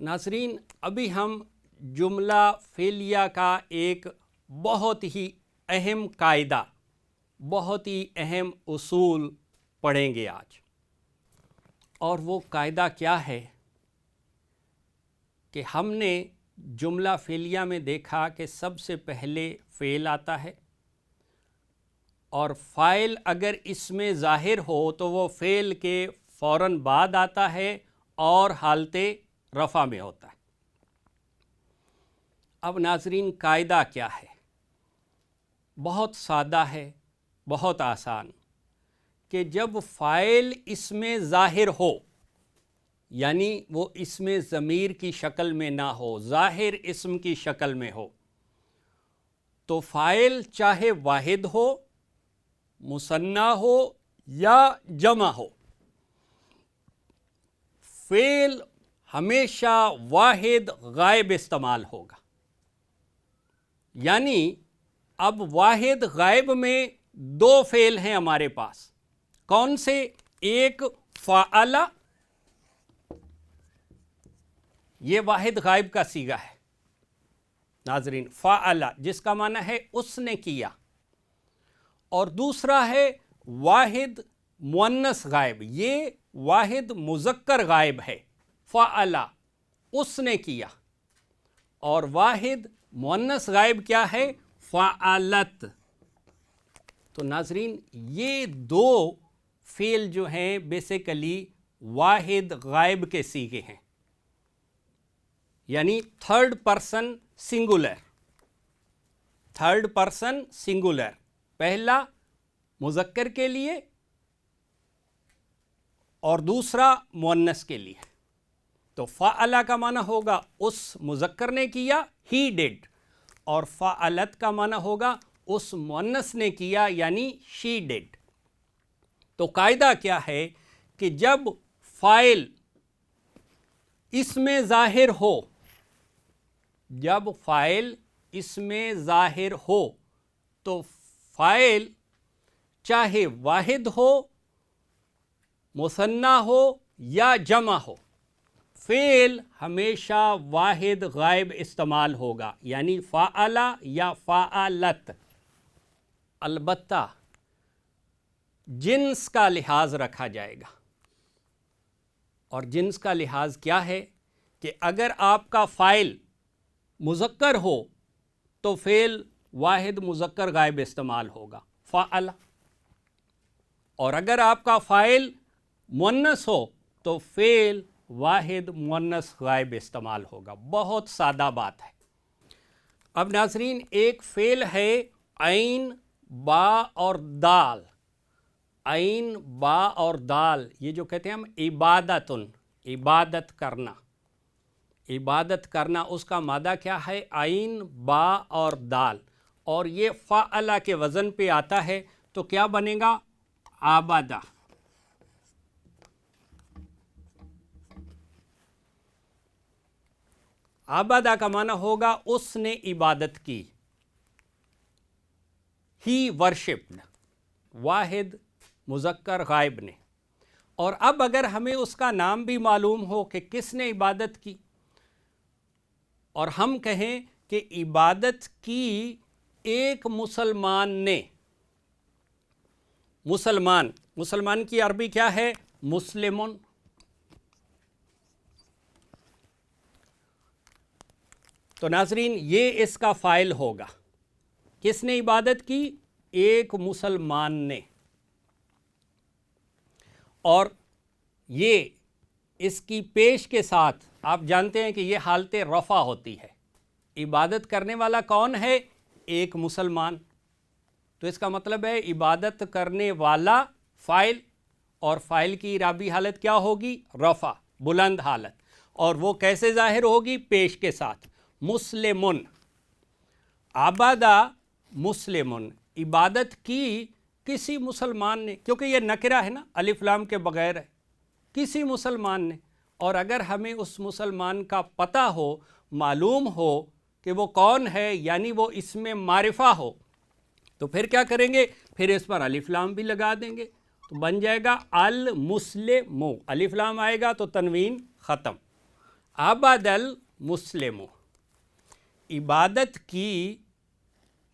ناظرین، ابھی ہم جملہ فعلیہ کا ایک بہت ہی اہم قاعدہ، بہت ہی اہم اصول پڑھیں گے آج، اور وہ قاعدہ کیا ہے کہ ہم نے جملہ فعلیہ میں دیکھا کہ سب سے پہلے فعل آتا ہے، اور فاعل اگر اس میں ظاہر ہو تو وہ فعل کے فوراً بعد آتا ہے اور حالت رفع میں ہوتا ہے۔ اب ناظرین، قاعدہ کیا ہے؟ بہت سادہ ہے، بہت آسان، کہ جب فاعل اس میں ظاہر ہو، یعنی وہ اس میں ضمیر کی شکل میں نہ ہو، ظاہر اسم کی شکل میں ہو، تو فاعل چاہے واحد ہو، مثنیٰ ہو یا جمع ہو، فعل ہمیشہ واحد غائب استعمال ہوگا۔ یعنی اب واحد غائب میں دو فعل ہیں ہمارے پاس، کون سے؟ ایک فعل، یہ واحد غائب کا صیغہ ہے ناظرین، فعل جس کا معنی ہے اس نے کیا، اور دوسرا ہے واحد مؤنث غائب، یہ واحد مذکر غائب ہے، فعل اس نے کیا، اور واحد مؤنث غائب کیا ہے؟ فعلت۔ تو ناظرین، یہ دو فعل جو ہیں بیسیکلی واحد غائب کے صیغے ہیں، یعنی third person singular, third person singular, پہلا مذکر کے لیے اور دوسرا مؤنث کے لیے۔ تو فعل کا معنی ہوگا اس مذکر نے کیا، ہی ڈڈ، اور فعلت کا معنی ہوگا اس مؤنث نے کیا، یعنی شی ڈڈ۔ تو قاعدہ کیا ہے کہ جب فاعل اس میں ظاہر ہو، جب فاعل اس میں ظاہر ہو تو فاعل چاہے واحد ہو، مثنیٰ ہو یا جمع ہو، فعل ہمیشہ واحد غائب استعمال ہوگا، یعنی فعل یا فعلت۔ البتہ جنس کا لحاظ رکھا جائے گا، اور جنس کا لحاظ کیا ہے کہ اگر آپ کا فاعل مذکر ہو تو فعل واحد مذکر غائب استعمال ہوگا، فعل، اور اگر آپ کا فاعل مؤنث ہو تو فعل واحد مؤنث غائب استعمال ہوگا۔ بہت سادہ بات ہے۔ اب ناظرین، ایک فعل ہے عین، با اور دال، عین، با اور دال، یہ جو کہتے ہیں ہم عبادتن، عبادت کرنا، عبادت کرنا، اس کا مادہ کیا ہے؟ عین، با اور دال، اور یہ فعل کے وزن پہ آتا ہے، تو کیا بنے گا؟ عبادہ۔ عبادہ کا معنی ہوگا اس نے عبادت کی، ہی ورشپڈ، واحد مذکر غائب نے۔ اور اب اگر ہمیں اس کا نام بھی معلوم ہو کہ کس نے عبادت کی، اور ہم کہیں کہ عبادت کی ایک مسلمان نے، مسلمان کی عربی کیا ہے؟ مسلمن۔ تو ناظرین، یہ اس کا فاعل ہوگا، کس نے عبادت کی؟ ایک مسلمان نے، اور یہ اس کی پیش کے ساتھ آپ جانتے ہیں کہ یہ حالت رفع ہوتی ہے۔ عبادت کرنے والا کون ہے؟ ایک مسلمان، تو اس کا مطلب ہے عبادت کرنے والا فاعل، اور فاعل کی اعرابی حالت کیا ہوگی؟ رفع، بلند حالت، اور وہ کیسے ظاہر ہوگی؟ پیش کے ساتھ، مسلمن، عبادہ مسلمن، عبادت کی کسی مسلمان نے، کیونکہ یہ نکرہ ہے نا، الف لام کے بغیر ہے، کسی مسلمان نے، اور اگر ہمیں اس مسلمان کا پتہ ہو، معلوم ہو کہ وہ کون ہے، یعنی وہ اس میں معرفہ ہو، تو پھر کیا کریں گے؟ پھر اس پر الف لام بھی لگا دیں گے، تو بن جائے گا المسلم، الف لام آئے گا تو تنوین ختم، عبد المسلم، عبادت کی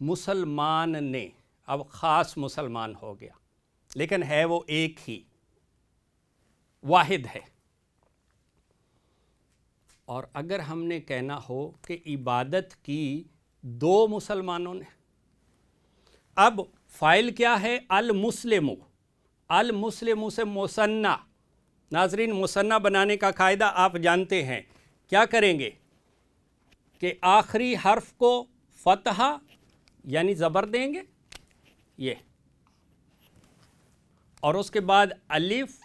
مسلمان نے، اب خاص مسلمان ہو گیا لیکن ہے وہ ایک ہی، واحد ہے۔ اور اگر ہم نے کہنا ہو کہ عبادت کی دو مسلمانوں نے، اب فاعل کیا ہے؟ المسلم، المسلم سے مثنیٰ، ناظرین مثنیٰ بنانے کا قاعدہ آپ جانتے ہیں، کیا کریں گے کہ آخری حرف کو فتحہ یعنی زبر دیں گے یہ، اور اس کے بعد الف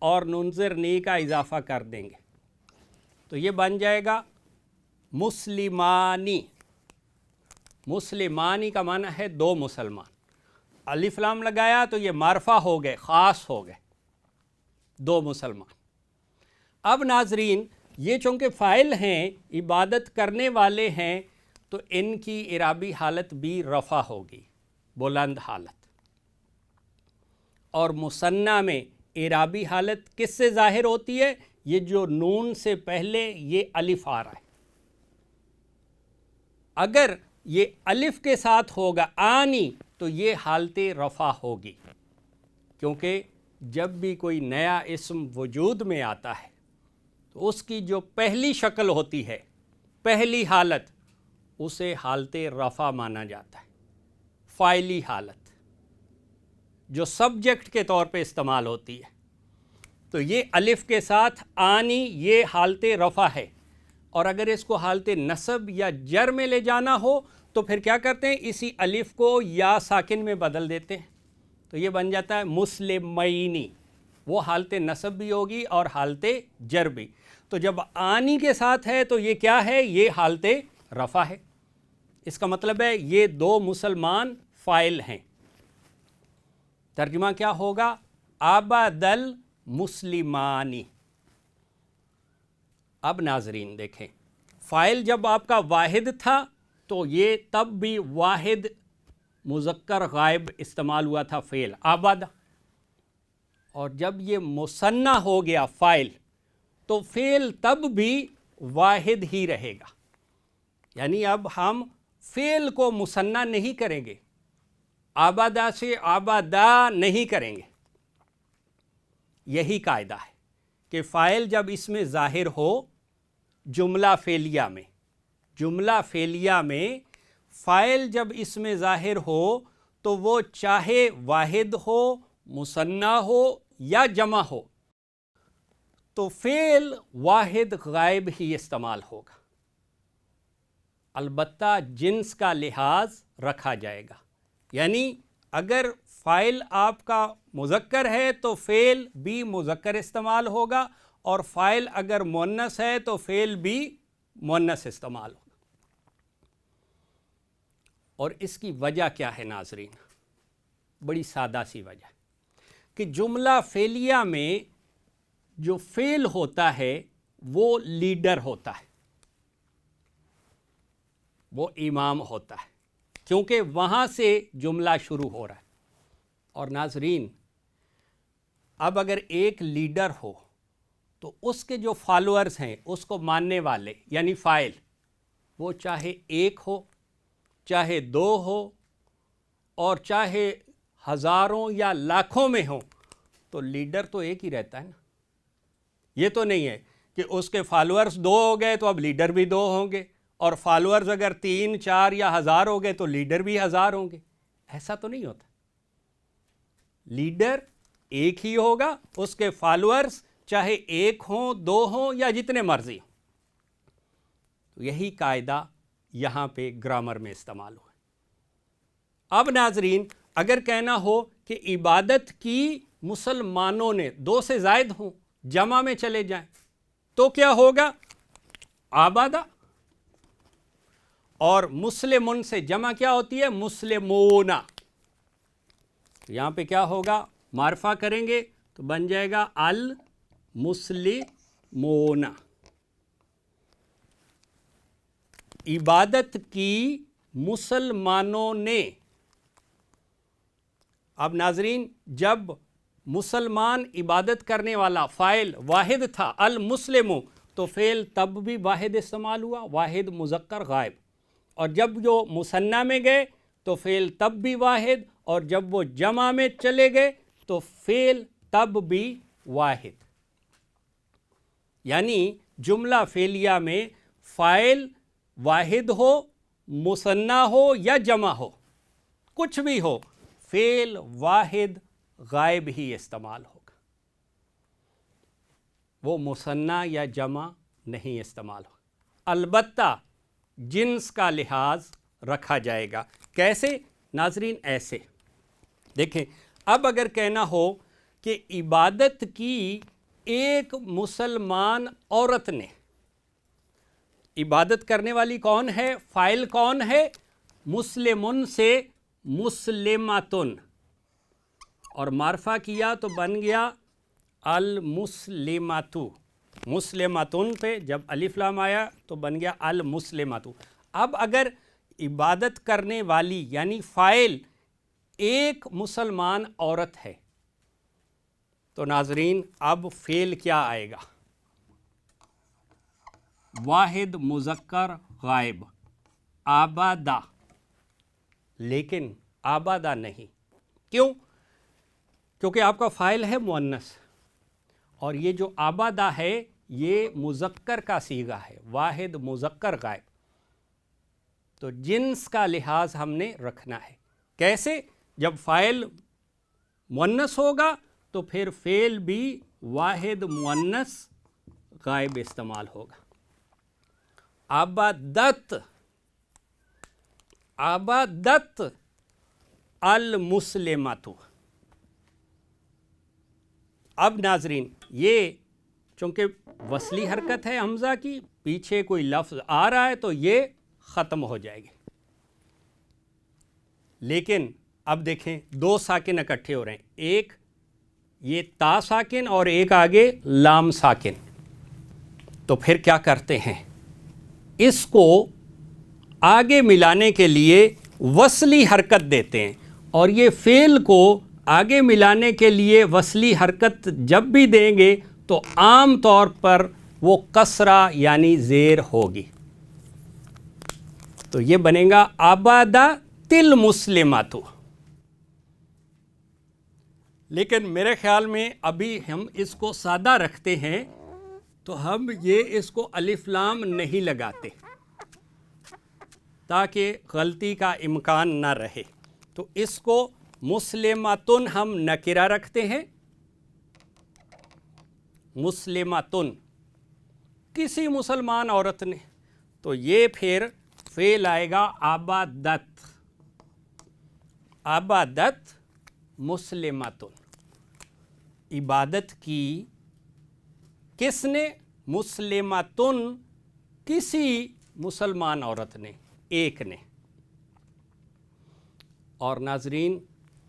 اور نون زیر نی کا اضافہ کر دیں گے، تو یہ بن جائے گا مسلمانی۔ مسلمانی کا معنی ہے دو مسلمان، الف لام لگایا تو یہ معرفہ ہو گئے، خاص ہو گئے، دو مسلمان۔ اب ناظرین یہ چونکہ فاعل ہیں، عبادت کرنے والے ہیں، تو ان کی اعرابی حالت بھی رفع ہوگی، بلند حالت۔ اور مثنیٰ میں اعرابی حالت کس سے ظاہر ہوتی ہے؟ یہ جو نون سے پہلے یہ الف آ رہا ہے، اگر یہ الف کے ساتھ ہوگا آنی تو یہ حالت رفع ہوگی، کیونکہ جب بھی کوئی نیا اسم وجود میں آتا ہے تو اس کی جو پہلی شکل ہوتی ہے، پہلی حالت، اسے حالت رفع مانا جاتا ہے، فاعلی حالت جو سبجیکٹ کے طور پہ استعمال ہوتی ہے۔ تو یہ الف کے ساتھ آنی یہ حالت رفع ہے، اور اگر اس کو حالت نصب یا جر میں لے جانا ہو تو پھر کیا کرتے ہیں؟ اسی الف کو یا ساکن میں بدل دیتے ہیں، تو یہ بن جاتا ہے مسلمینی، وہ حالت نصب بھی ہوگی اور حالت جر بھی۔ تو جب آنی کے ساتھ ہے تو یہ کیا ہے؟ یہ حالت رفع ہے۔ اس کا مطلب ہے یہ دو مسلمان فاعل ہیں۔ ترجمہ کیا ہوگا؟ عبد المسلمانی۔ اب ناظرین دیکھیں، فاعل جب آپ کا واحد تھا تو یہ تب بھی واحد مذکر غائب استعمال ہوا تھا فعل عبد، اور جب یہ مثنیٰ ہو گیا فاعل تو فعل تب بھی واحد ہی رہے گا، یعنی اب ہم فعل کو مثنیٰ نہیں کریں گے، عبدہ سے عبدہ نہیں کریں گے۔ یہی قاعدہ ہے کہ فاعل جب اس میں ظاہر ہو جملہ فعلیہ میں، جملہ فعلیہ میں فاعل جب اس میں ظاہر ہو تو وہ چاہے واحد ہو، مثنیٰ ہو یا جمع ہو، تو فعل واحد غائب ہی استعمال ہوگا، البتہ جنس کا لحاظ رکھا جائے گا، یعنی اگر فاعل آپ کا مذکر ہے تو فعل بھی مذکر استعمال ہوگا، اور فاعل اگر مؤنث ہے تو فعل بھی مؤنث استعمال ہوگا۔ اور اس کی وجہ کیا ہے ناظرین؟ بڑی سادہ سی وجہ کہ جملہ فعلیہ میں جو فعل ہوتا ہے وہ لیڈر ہوتا ہے، وہ امام ہوتا ہے، کیونکہ وہاں سے جملہ شروع ہو رہا ہے۔ اور ناظرین اب اگر ایک لیڈر ہو تو اس کے جو فالوورز ہیں، اس کو ماننے والے یعنی فاعل، وہ چاہے ایک ہو، چاہے دو ہو، اور چاہے ہزاروں یا لاکھوں میں ہوں، تو لیڈر تو ایک ہی رہتا ہے نا۔ یہ تو نہیں ہے کہ اس کے فالوورز دو ہو گئے تو اب لیڈر بھی دو ہوں گے، اور فالوورز اگر 3 4 یا 1000 ہو گئے تو لیڈر بھی 1000 ہوں گے، ایسا تو نہیں ہوتا۔ لیڈر ایک ہی ہوگا، اس کے فالوورز چاہے ایک ہوں، دو ہوں یا جتنے مرضی ہوں۔ تو یہی قاعدہ یہاں پہ گرامر میں استعمال ہوا ہے۔ اب ناظرین اگر کہنا ہو کہ عبادت کی مسلمانوں نے، دو سے زائد ہوں، جمع میں چلے جائیں، تو کیا ہوگا؟ عبادہ۔ اور مسلمون سے جمع کیا ہوتی ہے؟ مسلمون۔ یہاں پہ کیا ہوگا؟ معرفہ کریں گے تو بن جائے گا المسلمون۔ عبادت کی مسلمانوں نے۔ اب ناظرین جب مسلمان عبادت کرنے والا فاعل واحد تھا المسلم، تو فعل تب بھی واحد استعمال ہوا، واحد مذکر غائب، اور جب جو مثنیٰ میں گئے تو فعل تب بھی واحد، اور جب وہ جمع میں چلے گئے تو فعل تب بھی واحد۔ یعنی جملہ فعلیہ میں فاعل واحد ہو، مثنیٰ ہو یا جمع ہو، کچھ بھی ہو، فعل واحد غائب ہی استعمال ہوگا، وہ مثنیٰ یا جمع نہیں استعمال ہوگا، البتہ جنس کا لحاظ رکھا جائے گا۔ کیسے ناظرین؟ ایسے دیکھیں، اب اگر کہنا ہو کہ عبادت کی ایک مسلمان عورت نے، عبادت کرنے والی کون ہے؟ فاعل کون ہے؟ مسلمن سے مسلماتن، اور معرفہ کیا تو بن گیا المسلماتو، مسلماتن پہ جب الف لام آیا تو بن گیا المسلماتو۔ اب اگر عبادت کرنے والی یعنی فاعل ایک مسلمان عورت ہے تو ناظرین اب فعل کیا آئے گا؟ واحد مذکر غائب، آبادہ، لیکن آبادہ نہیں۔ کیوں؟ کیونکہ آپ کا فاعل ہے مؤنث، اور یہ جو آبادہ ہے یہ مذکر کا صیغہ ہے، واحد مذکر غائب، تو جنس کا لحاظ ہم نے رکھنا ہے۔ کیسے؟ جب فاعل مؤنث ہوگا تو پھر فعل بھی واحد مؤنث غائب استعمال ہوگا۔ عبادت، عبادت المسلمات۔ اب ناظرین یہ چونکہ وصلی حرکت ہے حمزہ کی، پیچھے کوئی لفظ آ رہا ہے تو یہ ختم ہو جائے گی، لیکن اب دیکھیں دو ساکن اکٹھے ہو رہے ہیں، ایک یہ تا ساکن اور ایک آگے لام ساکن، تو پھر کیا کرتے ہیں؟ اس کو آگے ملانے کے لیے وصلی حرکت دیتے ہیں، اور یہ فعل کو آگے ملانے کے لیے وصلی حرکت جب بھی دیں گے تو عام طور پر وہ کسرہ یعنی زیر ہوگی، تو یہ بنے گا آبادہ تل مسلماتو۔ لیکن میرے خیال میں ابھی ہم اس کو سادہ رکھتے ہیں تو ہم یہ اس کو الف لام نہیں لگاتے تاکہ غلطی کا امکان نہ رہے، تو اس کو مسلماتن ہم نکرہ رکھتے ہیں، مسلماتن کسی مسلمان عورت نے، تو یہ پھر فعل آئے گا عبادت، عبادت مسلماتن، عبادت کی کس نے؟ مسلماتن، کسی مسلمان عورت نے، ایک نے۔ اور ناظرین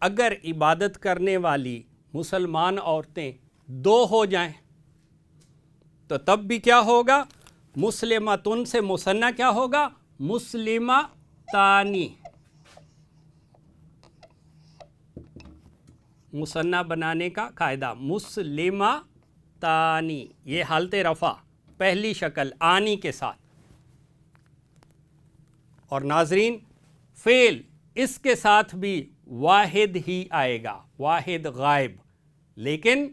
اگر عبادت کرنے والی مسلمان عورتیں دو ہو جائیں تو تب بھی کیا ہوگا؟ مسلماتن سے مثنیٰ کیا ہوگا؟ مسلماتانی، مثنیٰ بنانے کا قاعدہ مسلماتانی، یہ حالت رفع پہلی شکل آنی کے ساتھ، اور ناظرین فعل اس کے ساتھ بھی واحد ہی آئے گا، واحد غائب، لیکن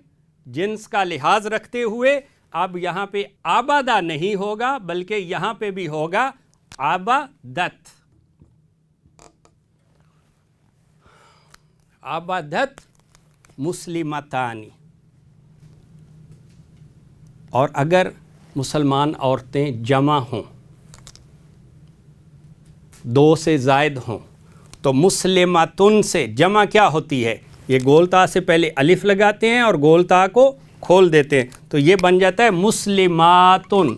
جنس کا لحاظ رکھتے ہوئے اب یہاں پہ آبادہ نہیں ہوگا بلکہ یہاں پہ بھی ہوگا عبادت، عبادت مسلمتانی۔ اور اگر مسلمان عورتیں جمع ہوں، دو سے زائد ہوں، تو مسلماتن سے جمع کیا ہوتی ہے؟ یہ گول تا سے پہلے الف لگاتے ہیں اور گول تا کو کھول دیتے ہیں، تو یہ بن جاتا ہے مسلماتن،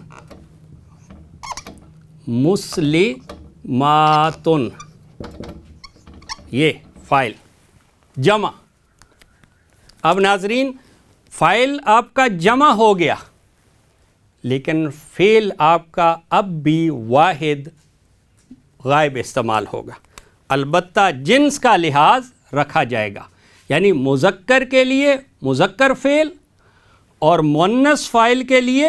مسلماتن، یہ فاعل جمع۔ اب ناظرین فاعل آپ کا جمع ہو گیا، لیکن فعل آپ کا اب بھی واحد غائب استعمال ہوگا، البتہ جنس کا لحاظ رکھا جائے گا، یعنی مذکر کے لیے مذکر فعل اور مؤنث فاعل کے لیے